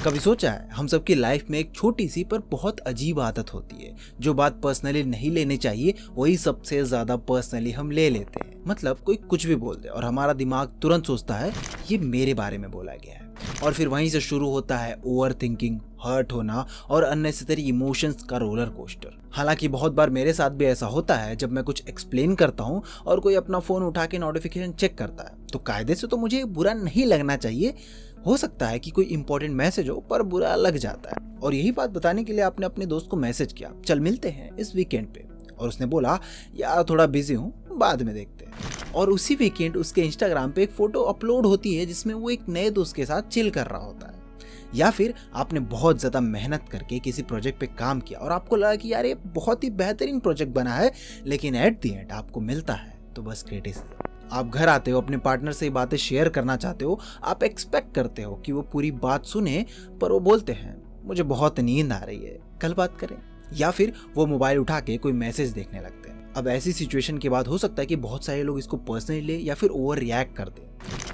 कभी सोचा है हम सबकी लाइफ में एक छोटी सी पर बहुत अजीब आदत होती है, जो बात पर्सनली नहीं लेनी चाहिए वही सबसे ज्यादा पर्सनली हम ले लेते हैं। मतलब कोई कुछ भी बोल दे और हमारा दिमाग तुरंत सोचता है ये मेरे बारे में बोला गया है, और फिर वहीं से शुरू होता है ओवर थिंकिंग, हर्ट होना और अननेसेसरी इमोशंस का रोलर कोस्टर। हालांकि बहुत बार मेरे साथ भी ऐसा होता है जब मैं कुछ एक्सप्लेन करता हूँ और कोई अपना फोन उठा के नोटिफिकेशन चेक करता है, तो कायदे से तो मुझे बुरा नहीं लगना चाहिए। हो सकता है कि कोई इंपॉर्टेंट मैसेज हो पर बुरा लग जाता है। और यही बात बताने के लिए आपने अपने दोस्त को मैसेज किया, चल मिलते हैं इस वीकेंड पे, और उसने बोला यार थोड़ा बिजी हूँ, बाद में देखते हैं। और उसी वीकेंड उसके इंस्टाग्राम पे एक फोटो अपलोड होती है जिसमें वो एक नए दोस्त के साथ चिल कर रहा होता है। या फिर आपने बहुत ज्यादा मेहनत करके किसी प्रोजेक्ट पे काम किया और आपको लगा कि यार ये बहुत ही बेहतरीन प्रोजेक्ट बना है, लेकिन एट द एंड आपको मिलता है तो बस क्रिटिसिज्म। आप घर आते हो, अपने पार्टनर से बातें शेयर करना चाहते हो, आप एक्सपेक्ट करते हो कि वो पूरी बात सुने, पर वो बोलते हैं मुझे बहुत नींद आ रही है, कल बात करें। या फिर वो मोबाइल उठा के कोई मैसेज देखने लगते हैं। अब ऐसी सिचुएशन के बाद हो सकता है कि बहुत सारे लोग इसको पर्सनली ले या फिर ओवर रिएक्ट कर दे,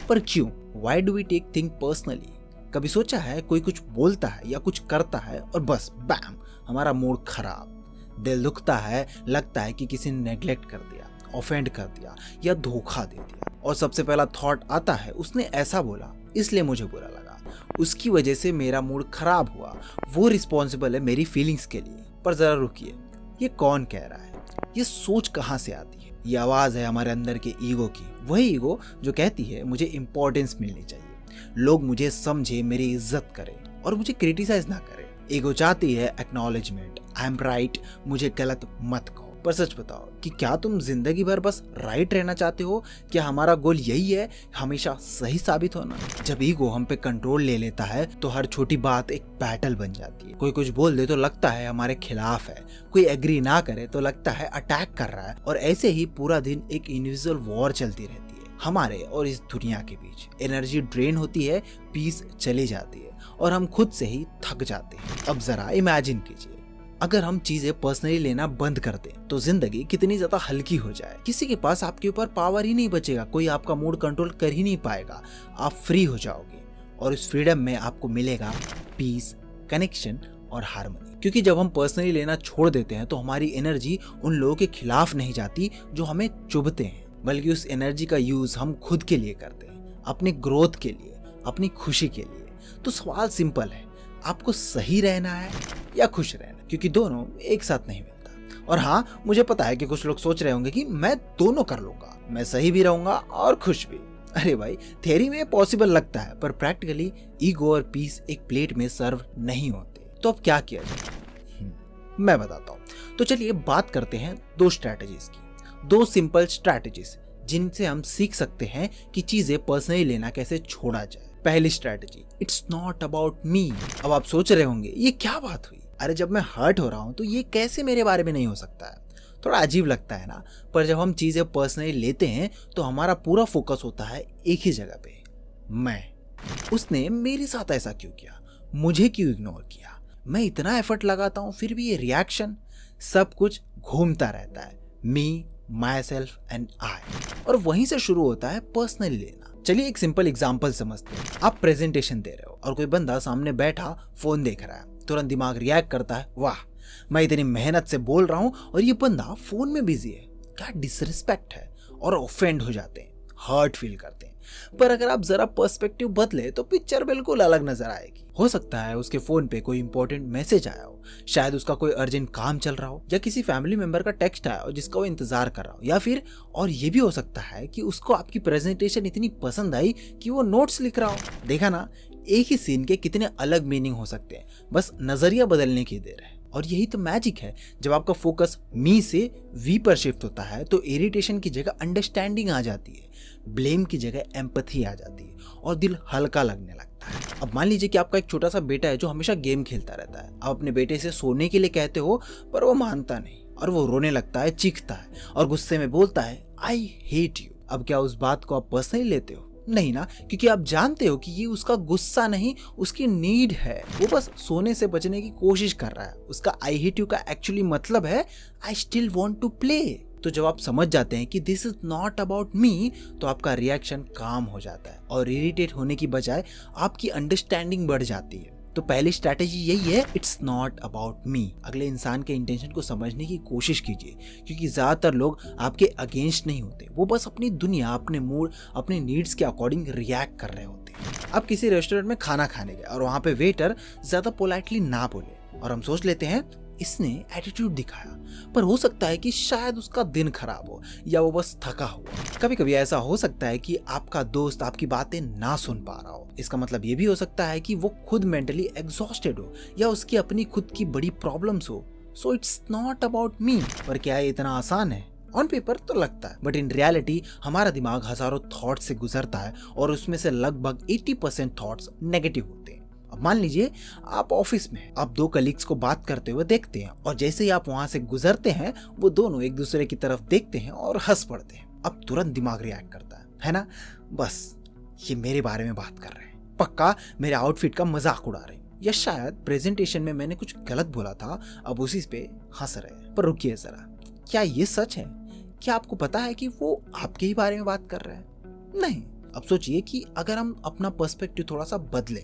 पर क्यों? Why do we take thing personally? कभी सोचा है कोई कुछ बोलता है या कुछ करता है और बस बैम हमारा मूड खराब, दिल दुखता है, लगता है कि किसी ने नेग्लेक्ट कर दिया, ऑफेंड कर दिया या धोखा दे दिया, और सबसे पहला थॉट आता है उसने ऐसा बोला इसलिए मुझे बुरा लगा, उसकी वजह से मेरा मूड खराब हुआ, वो रिस्पॉन्सिबल है मेरी फीलिंग्स के लिए। पर जरा रुकिए, ये कौन कह रहा है? ये सोच कहाँ से आती है? ये आवाज है हमारे अंदर के ईगो की, वही ईगो जो कहती है मुझे इंपॉर्टेंस मिलनी चाहिए, लोग मुझे समझे, मेरी इज्जत करें और मुझे क्रिटिसाइज ना करें। ईगो चाहती है एक्नॉलेजमेंट, आई एम राइट, मुझे गलत मत कहो। पर सच बताओ कि क्या तुम जिंदगी भर बस राइट रहना चाहते हो? क्या हमारा गोल यही है, हमेशा सही साबित होना? जब ईगो हम पे कंट्रोल ले लेता है तो हर छोटी बात एक बैटल बन जाती है। कोई कुछ बोल दे तो लगता है हमारे खिलाफ है, कोई एग्री ना करे तो लगता है अटैक कर रहा है, और ऐसे ही पूरा दिन एक इनविजिबल वॉर चलती रहती है हमारे और इस दुनिया के बीच। एनर्जी ड्रेन होती है, पीस चली जाती है और हम खुद से ही थक जाते हैं। अब जरा इमेजिन कीजिए, अगर हम चीजें पर्सनली लेना बंद कर दें तो जिंदगी कितनी ज्यादा हल्की हो जाए। किसी के पास आपके ऊपर पावर ही नहीं बचेगा, कोई आपका मूड कंट्रोल कर ही नहीं पाएगा, आप फ्री हो जाओगे और इस फ्रीडम में आपको मिलेगा पीस, कनेक्शन और हार्मनी। क्योंकि जब हम पर्सनली लेना छोड़ देते हैं तो हमारी एनर्जी उन लोगों के खिलाफ नहीं जाती जो हमें चुभते हैं, बल्कि उस एनर्जी का यूज हम खुद के लिए करते हैं, अपनी ग्रोथ के लिए, अपनी खुशी के लिए। तो सवाल सिंपल है, आपको सही रहना है या खुश रहना? क्योंकि दोनों एक साथ नहीं मिलता। और हाँ, मुझे पता है कि कुछ लोग सोच रहे होंगे कि मैं दोनों कर लूंगा, मैं सही भी रहूंगा और खुश भी। अरे भाई, थियरी में पॉसिबल लगता है, पर प्रैक्टिकली ईगो और पीस एक प्लेट में सर्व नहीं होते। तो अब क्या किया जाए? मैं बताता हूँ। तो चलिए बात करते हैं दो स्ट्रैटेजीज की, दो सिंपल स्ट्रैटेजीज जिनसे हम सीख सकते हैं कि चीजें पर्सनली लेना कैसे छोड़ा जाए। पहली स्ट्रैटेजी, इट्स नॉट अबाउट मी। अब आप सोच रहे होंगे ये क्या बात हुई, अरे जब मैं हर्ट हो रहा हूं तो ये कैसे मेरे बारे में नहीं हो सकता है? थोड़ा अजीब लगता है ना, पर जब हम चीजें पर्सनली लेते हैं तो हमारा पूरा फोकस होता है एक ही जगह पे, मैं। उसने मेरे साथ ऐसा क्यों किया, मुझे क्यों इग्नोर किया, मैं इतना एफर्ट लगाता हूं फिर भी ये रिएक्शन। सब कुछ घूमता रहता है, मी, माई सेल्फ एंड आई, और वहीं से शुरू होता है पर्सनली लेना। चलिए एक सिंपल एग्जांपल समझते हैं। आप प्रेजेंटेशन दे रहे हो और कोई बंदा सामने बैठा फोन देख रहा है, तुरंत दिमाग रिएक्ट करता है, वाह मैं इतनी मेहनत से बोल रहा हूं और ये बंदा फोन में बिजी है, क्या डिसरिस्पेक्ट है, और ऑफेंड हो जाते हैं, हर्ट फील करते हैं। पर अगर आप जरा पर्सपेक्टिव बदले तो पिक्चर बिल्कुल अलग नजर आएगी। हो सकता है उसके फोन पे कोई इंपॉर्टेंट मैसेज आया हो, शायद उसका कोई अर्जेंट काम चल रहा हो, या किसी फैमिली मेंबर का टेक्स्ट आया हो जिसका वो इंतजार कर रहा हो, या फिर और ये भी हो सकता है कि उसको आपकी प्रेजेंटेशन इतनी पसंद आई कि वो नोट्स लिख रहा हो। देखा ना, एक ही सीन के कितने अलग मीनिंग हो सकते हैं, बस नजरिया बदलने की देर है। और यही तो मैजिक है, जब आपका फोकस मी से वी पर शिफ्ट होता है तो इरिटेशन की जगह अंडरस्टैंडिंग आ जाती है, ब्लेम की जगह एम्पैथी आ जाती है और दिल हल्का लगने लगता है। अब मान लीजिए कि आपका एक छोटा सा बेटा है जो हमेशा गेम खेलता रहता है। आप अपने बेटे से सोने के लिए कहते हो पर वो मानता नहीं और वो रोने लगता है, चीखता है और गुस्से में बोलता है आई हेट यू। अब क्या उस बात को आप पर्सनली लेते हो? नहीं ना, क्योंकि आप जानते हो कि ये उसका गुस्सा नहीं, उसकी नीड है। वो बस सोने से बचने की कोशिश कर रहा है। उसका आई हेट यू का एक्चुअली मतलब है I still want to play. तो जब आप समझ जाते हैं कि this is not about me, तो आपका रिएक्शन काम हो जाता है और इरिटेट होने की बजाय आपकी अंडरस्टैंडिंग बढ़ जाती है। तो पहली स्ट्रैटेजी यही है, इट्स नॉट अबाउट मी। अगले इंसान के इंटेंशन को समझने की कोशिश कीजिए, क्योंकि ज्यादातर लोग आपके अगेंस्ट नहीं होते, वो बस अपनी दुनिया, अपने मूड, अपने नीड्स के अकॉर्डिंग रिएक्ट कर रहे होते हैं। आप किसी रेस्टोरेंट में खाना खाने गए और वहां पे वेटर ज्यादा पोलाइटली ना बोले और हम सोच लेते हैं इसने एटीट्यूड दिखाया, पर हो सकता है कि शायद उसका दिन खराब हो या वो बस थका हुआ। कभी कभी ऐसा हो सकता है कि आपका दोस्त आपकी बातें ना सुन पा रहा हो। इसका मतलब ये भी हो सकता है कि वो खुद मेंटली एग्जॉस्टेड हो या उसकी अपनी खुद की बड़ी प्रॉब्लम्स हो। सो इट्स नॉट अबाउट मी। पर क्या ये इतना आसान है? ऑन पेपर तो लगता है, बट इन रियलिटी हमारा दिमाग हजारों थॉट्स से गुजरता है और उसमें से लगभग 80% थॉट्स नेगेटिव होते हैं। अब मान लीजिए आप ऑफिस में आप दो कलीग्स को बात करते हुए देखते हैं और जैसे ही आप वहां से गुजरते हैं वो दोनों एक दूसरे की तरफ देखते हैं और हंस पड़ते हैं। अब तुरंत दिमाग रिएक्ट करता है ना, बस ये मेरे बारे में बात कर रहे हैं, पक्का मेरे आउटफिट का मजाक उड़ा रहे हैं, या शायद प्रेजेंटेशन में मैंने कुछ गलत बोला था, अब उसी पे हंस रहे हैं। पर रुकिए जरा, क्या ये सच है? क्या आपको पता है कि वो आपके ही बारे में बात कर रहे हैं? नहीं। अब सोचिए कि अगर हम अपना पर्सपेक्टिव थोड़ा सा बदलें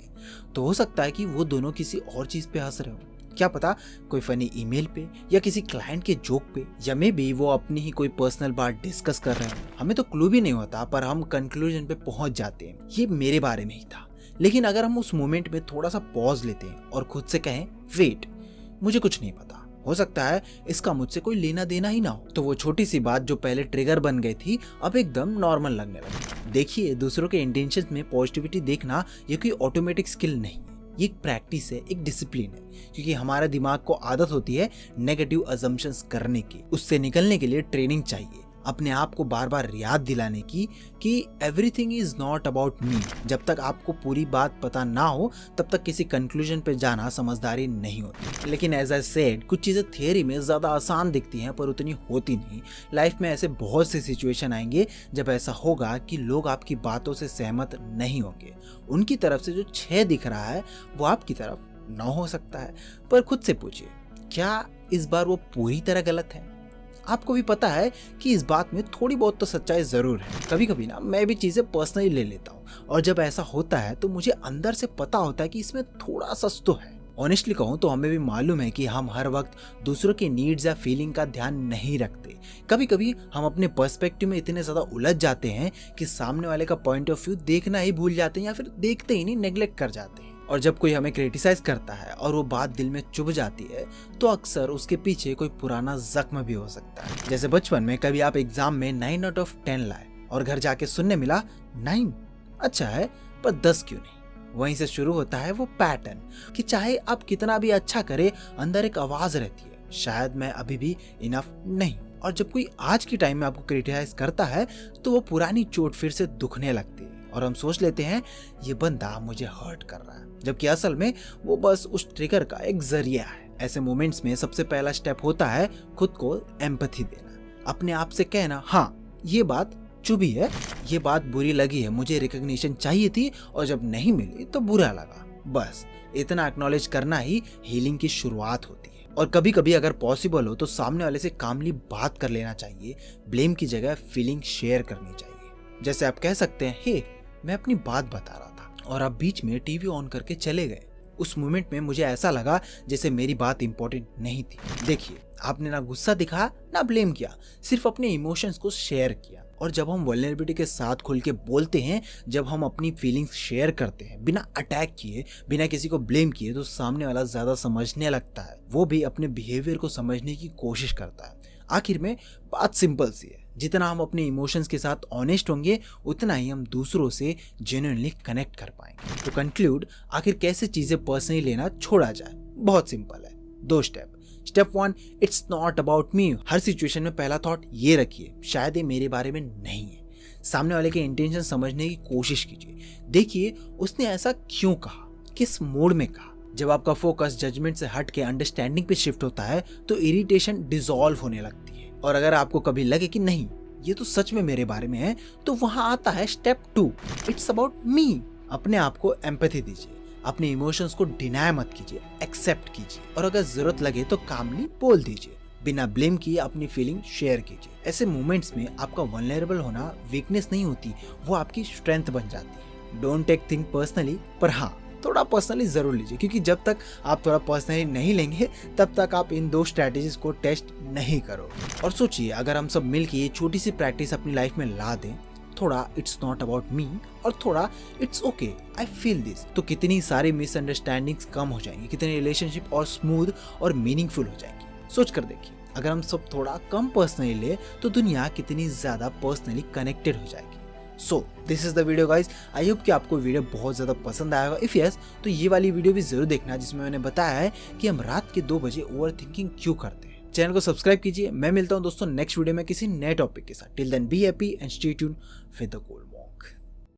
तो हो सकता है कि वो दोनों किसी और चीज पे हंस रहे हो। क्या पता कोई फनी ईमेल पे या किसी क्लाइंट के जोक पे, या मे बी वो अपनी ही कोई पर्सनल बात डिस्कस कर रहे हो। हमें तो क्लू भी नहीं होता, पर हम कंक्लूजन पे पहुंच जाते हैं ये मेरे बारे में ही था। लेकिन अगर हम उस मोमेंट में थोड़ा सा पॉज लेते हैं और खुद से कहें वेट, मुझे कुछ नहीं पता, हो सकता है इसका मुझसे कोई लेना देना ही ना हो, तो वो छोटी सी बात जो पहले ट्रिगर बन गई थी अब एकदम नॉर्मल लगने लगी। देखिए, दूसरों के इंटेंशंस में पॉजिटिविटी देखना ये कोई ऑटोमेटिक स्किल नहीं है, ये एक प्रैक्टिस है, एक डिसिप्लिन है, क्योंकि हमारे दिमाग को आदत होती है नेगेटिव अजम्पशंस करने की। उससे निकलने के लिए ट्रेनिंग चाहिए, अपने आप को बार बार याद दिलाने की कि एवरीथिंग इज नॉट अबाउट मी। जब तक आपको पूरी बात पता ना हो तब तक किसी कंक्लूजन पे जाना समझदारी नहीं होती। लेकिन एज आई सेड, कुछ चीजें थियरी में ज्यादा आसान दिखती हैं पर उतनी होती नहीं। लाइफ में ऐसे बहुत से सिचुएशन आएंगे जब ऐसा होगा कि लोग आपकी बातों से सहमत नहीं होंगे। उनकी तरफ से जो 6 दिख रहा है वो आपकी तरफ 9 हो सकता है। पर खुद से पूछिए, क्या इस बार वो पूरी तरह गलत है? आपको भी पता है कि इस बात में थोड़ी बहुत तो सच्चाई जरूर है। कभी कभी ना मैं भी चीजें पर्सनली ले लेता हूँ, और जब ऐसा होता है तो मुझे अंदर से पता होता है कि इसमें थोड़ा सच तो है। ऑनेस्टली कहूँ तो हमें भी मालूम है कि हम हर वक्त दूसरों की नीड्स या फीलिंग का ध्यान नहीं रखते। कभी कभी हम अपने पर्सपेक्टिव में इतने ज्यादा उलझ जाते हैं कि सामने वाले का पॉइंट ऑफ व्यू देखना ही भूल जाते हैं, या फिर देखते ही नहीं, नेग्लेक्ट कर जाते हैं। और जब कोई हमें क्रिटिसाइज करता है और वो बात दिल में चुभ जाती है तो अक्सर उसके पीछे कोई पुराना जख्म भी हो सकता है। जैसे बचपन में कभी आप एग्जाम में 9 आउट ऑफ 10 लाए और घर जाके सुनने मिला 9 अच्छा है पर 10 क्यों नहीं। वहीं से शुरू होता है वो पैटर्न कि चाहे आप कितना भी अच्छा करे, अंदर एक आवाज रहती है, शायद मैं अभी भी इनफ नहीं। और जब कोई आज के टाइम में आपको क्रिटिसाइज करता है तो वो पुरानी चोट फिर से दुखने लगती है और हम सोच लेते हैं ये बंदा मुझे हर्ट कर रहा है, जबकि असल में वो बस उस ट्रिगर का एक जरिया है। ऐसे मोमेंट्स में सबसे पहला स्टेप होता है खुद को एम्पैथी देना, अपने आप से कहना हाँ ये बात चुभी है, ये बात बुरी लगी है, मुझे रिकॉग्निशन चाहिए थी और जब नहीं मिली तो बुरा लगा। बस इतना एक्नॉलेज करना ही हीलिंग की शुरुआत होती है। और कभी कभी अगर पॉसिबल हो तो सामने वाले से कामली बात कर लेना चाहिए, ब्लेम की जगह फीलिंग शेयर करनी चाहिए। जैसे आप कह सकते हैं हे मैं अपनी बात बता रहा था और आप बीच में टीवी ऑन करके चले गए। उस मोमेंट में मुझे ऐसा लगा जैसे मेरी बात इंपॉर्टेंट नहीं थी। देखिए, आपने ना गुस्सा दिखाया ना ब्लेम किया, सिर्फ अपने इमोशंस को शेयर किया। और जब हम वल्नरेबिलिटी के साथ खुल के बोलते हैं, जब हम अपनी फीलिंग्स शेयर करते हैं बिना अटैक किए, बिना किसी को ब्लेम किए, तो सामने वाला ज्यादा समझने लगता है, वो भी अपने बिहेवियर को समझने की कोशिश करता है। आखिर में बात सिंपल सी है, जितना हम अपने इमोशंस के साथ ऑनेस्ट होंगे उतना ही हम दूसरों से जेन्युइनली कनेक्ट कर पाएंगे। तो कंक्लूड, आखिर कैसे चीजें पर्सनली लेना छोड़ा जाए? बहुत सिंपल है, 2 step. Step 1, it's not about me. Her situation में पहला थॉट ये रखिए, शायद ये मेरे बारे में नहीं है। सामने वाले के इंटेंशन समझने की कोशिश कीजिए, देखिए उसने ऐसा क्यों कहा, किस मोड में कहा। जब आपका फोकस जजमेंट से हट के अंडरस्टैंडिंग पे शिफ्ट होता है तो इरिटेशन डिसॉल्व होने लगती है। और अगर आपको कभी लगे कि नहीं ये तो सच में मेरे बारे में है, तो वहां आता है स्टेप 2, इट्स अबाउट मी। अपने आप को एम्पैथी दीजिए, अपने इमोशंस को डिनाय मत कीजिए, एक्सेप्ट कीजिए, और अगर जरूरत लगे तो कामली बोल दीजिए, बिना ब्लेम किए अपनी फीलिंग शेयर कीजिए। ऐसे मोमेंट्स में आपका वल्नरेबल होना वीकनेस नहीं होती, वो आपकी स्ट्रेंथ बन जाती है। डोंट टेक थिंग पर्सनली, पर हाँ थोड़ा पर्सनली ज़रूर लीजिए, क्योंकि जब तक आप थोड़ा पर्सनली नहीं लेंगे तब तक आप इन 2 स्ट्रैटेजीज को टेस्ट नहीं करोगे। और सोचिए, अगर हम सब मिलके ये छोटी सी प्रैक्टिस अपनी लाइफ में ला दें, थोड़ा इट्स नॉट अबाउट मी और थोड़ा it's okay I feel this, तो कितनी सारी मिसअंडरस्टैंडिंग्स कम हो जाएंगी, कितने रिलेशनशिप और स्मूथ और मीनिंगफुल हो जाएंगी। सोच कर देखिए, अगर हम सब थोड़ा कम पर्सनली ले तो दुनिया कितनी ज़्यादा पर्सनली कनेक्टेड हो जाएगी। So this is the video guys. I hope कि आपको वीडियो बहुत ज़्यादा पसंद आएगा। इफ़ यस, तो ये वाली वीडियो भी ज़रूर देखना जिसमें मैंने बताया है कि हम रात के 2 बजे ओवर थिंकिंग क्यों करते हैं। चैनल को सब्सक्राइब कीजिए। मैं मिलता हूँ दोस्तों नेक्स्ट वीडियो में किसी नए टॉपिक के साथ। Till then be happy and stay tuned with the goal.